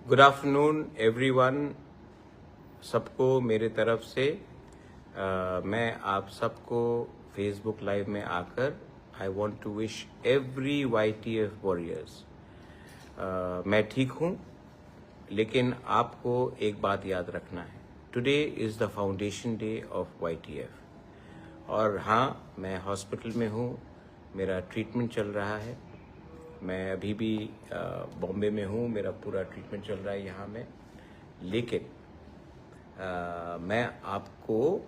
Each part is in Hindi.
Good afternoon everyone. सबको मेरे तरफ से मैं आप सबको फेसबुक लाइव में आकर I want to wish every YTF warriors. मैं ठीक हूँ, लेकिन आपको एक बात याद रखना है, today is the foundation day of YTF। और हाँ, मैं हॉस्पिटल में हूँ, मेरा ट्रीटमेंट चल रहा है। मैं अभी भी बॉम्बे में हूँ, मेरा पूरा ट्रीटमेंट चल रहा है यहाँ में। लेकिन मैं आपको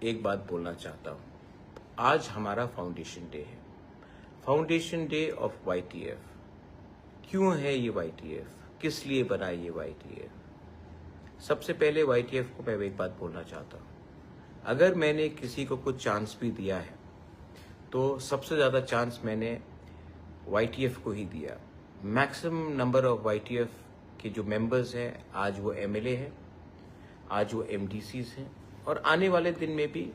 एक बात बोलना चाहता हूँ। आज हमारा फाउंडेशन डे है, फाउंडेशन डे ऑफ YTF। क्यों है ये YTF? किस लिए बना ये YTF? सबसे पहले YTF को मैं एक बात बोलना चाहता हूँ। अगर मैंने किसी को कुछ चांस भी दिया है, तो सबसे ज़्यादा चांस मैंने YTF को ही दिया। मैक्सिमम नंबर ऑफ YTF के जो मेंबर्स हैं, आज वो MLA हैं, आज वो MDCs हैं, और आने वाले दिन में भी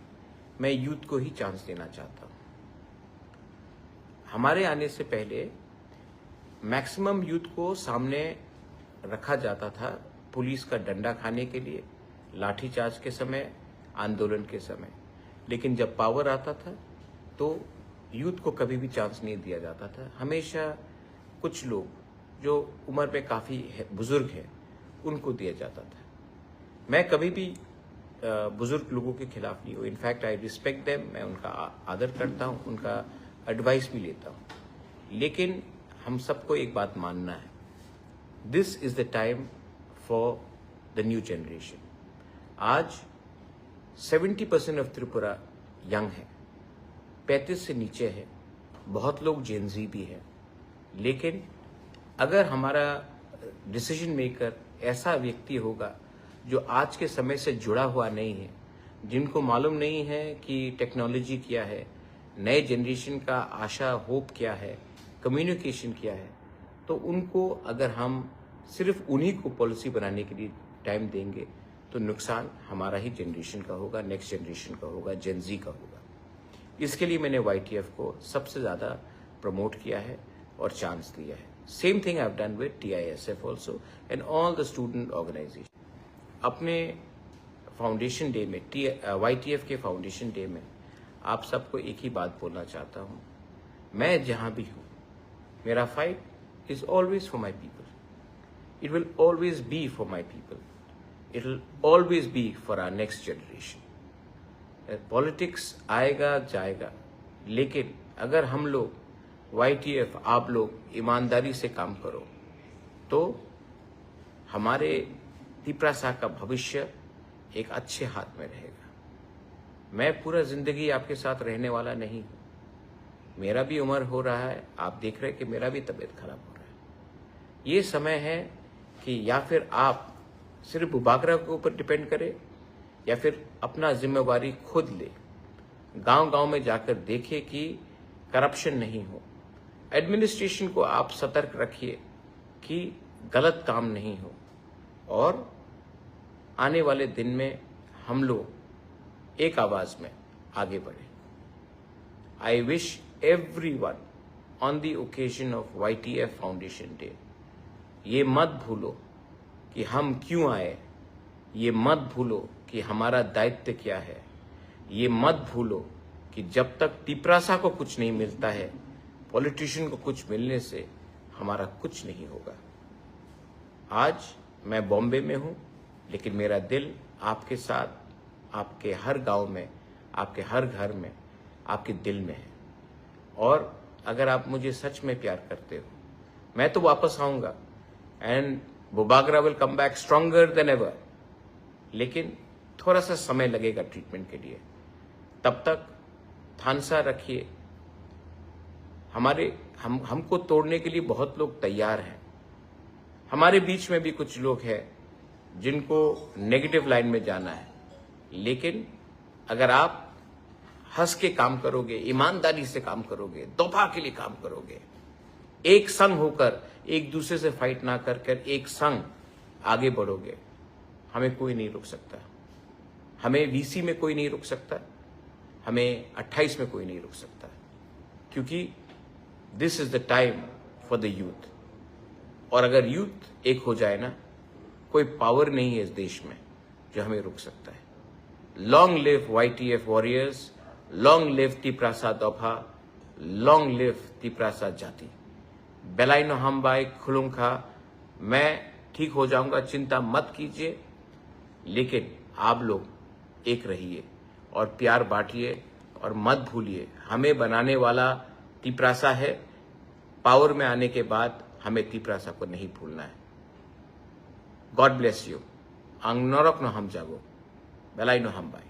मैं यूथ को ही चांस देना चाहता हूँ। हमारे आने से पहले मैक्सिमम यूथ को सामने रखा जाता था पुलिस का डंडा खाने के लिए, लाठीचार्ज के समय, आंदोलन के समय। लेकिन जब पावर आता था तो यूथ को कभी भी चांस नहीं दिया जाता था। हमेशा कुछ लोग जो उम्र में काफ़ी बुजुर्ग हैं, उनको दिया जाता था। मैं कभी भी बुजुर्ग लोगों के खिलाफ नहीं हूँ। इनफैक्ट आई रिस्पेक्ट देम, मैं उनका आदर करता हूँ, उनका एडवाइस भी लेता हूँ। लेकिन हम सबको एक बात मानना है, this is the time for the new generation. आज 70% ऑफ त्रिपुरा यंग है, 35 से नीचे है, बहुत लोग जेनजी भी है। लेकिन अगर हमारा डिसीजन मेकर ऐसा व्यक्ति होगा जो आज के समय से जुड़ा हुआ नहीं है, जिनको मालूम नहीं है कि टेक्नोलॉजी क्या है, नए जनरेशन का आशा होप क्या है, कम्युनिकेशन क्या है, तो उनको अगर हम सिर्फ उन्हीं को पॉलिसी बनाने के लिए टाइम देंगे तो नुकसान हमारा ही जनरेशन का होगा, नेक्स्ट जनरेशन का होगा, जेनजी का होगा। इसके लिए मैंने YTF को सबसे ज़्यादा प्रमोट किया है और चांस दिया है। Same thing I have done with TISF also and all the student organisation. अपने फाउंडेशन डे में, YTF के फाउंडेशन डे में आप सबको एक ही बात बोलना चाहता हूँ, मैं जहाँ भी हूँ, मेरा fight is always for my people. It will always be for my people. It will always be for our next generation. Politics आएगा जाएगा, लेकिन अगर हम लोग YTF, आप लोग ईमानदारी से काम करो, तो हमारे तिपरासा का भविष्य एक अच्छे हाथ में रहेगा। मैं पूरा जिंदगी आपके साथ रहने वाला नहीं हूँ, मेरा भी उम्र हो रहा है, आप देख रहे हैं कि मेरा भी तबीयत खराब हो रहा है। ये समय है कि या फिर आप सिर्फ बुबागरा के ऊपर डिपेंड करें, या फिर अपना जिम्मेवारी खुद ले, गांव गांव में जाकर देखें कि करप्शन नहीं हो। एडमिनिस्ट्रेशन को आप सतर्क रखिए कि गलत काम नहीं हो, और आने वाले दिन में हम लोग एक आवाज में आगे बढ़े। I wish everyone on the occasion of YTF foundation day, ये मत भूलो कि हम क्यों आए, ये मत भूलो कि हमारा दायित्व क्या है, ये मत भूलो कि जब तक तिपरासा को कुछ नहीं मिलता है, पॉलिटिशियन को कुछ मिलने से हमारा कुछ नहीं होगा। आज मैं बॉम्बे में हूँ, लेकिन मेरा दिल आपके साथ, आपके हर गांव में, आपके हर घर में, आपके दिल में है। और अगर आप मुझे सच में प्यार करते हो, मैं तो वापस आऊँगा and Bubagra will come back stronger than ever. लेकिन थोड़ा सा समय लगेगा ट्रीटमेंट के लिए। तब तक थानसा रखिए। हमको तोड़ने के लिए बहुत लोग तैयार हैं। हमारे बीच में भी कुछ लोग हैं जिनको नेगेटिव लाइन में जाना है, लेकिन अगर आप हंस के काम करोगे, ईमानदारी से काम करोगे, तोहफा के लिए काम करोगे, एक संग होकर, एक दूसरे से फाइट ना कर कर एक संग आगे बढ़ोगे, हमें कोई नहीं रोक सकता। हमें VC में कोई नहीं रोक सकता, हमें 28 में कोई नहीं रोक सकता, क्योंकि this is the time for the youth. और अगर यूथ एक हो जाए ना, कोई पावर नहीं है इस देश में जो हमें रोक सकता है। Long live YTF warriors, long live Tiprasa dopha, long live Tiprasa jati. बेलाइनो हमबाई खुलुंखा, मैं ठीक हो जाऊंगा, चिंता मत कीजिए, लेकिन आप लोग एक रहिए और प्यार बांटिए और मत भूलिए हमें बनाने वाला तिप्रासा है। पावर में आने के बाद हमें तिप्रासा को नहीं भूलना है। God bless you. आंग नरक न हम जागो, बेलाई न हम बाई।